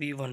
V1۔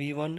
V1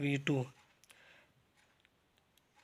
V2،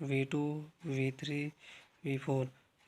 V2 V3 V4۔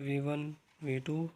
V1 V2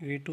V2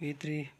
V3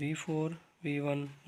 V4 V1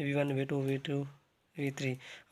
V1 V2 V2 V3۔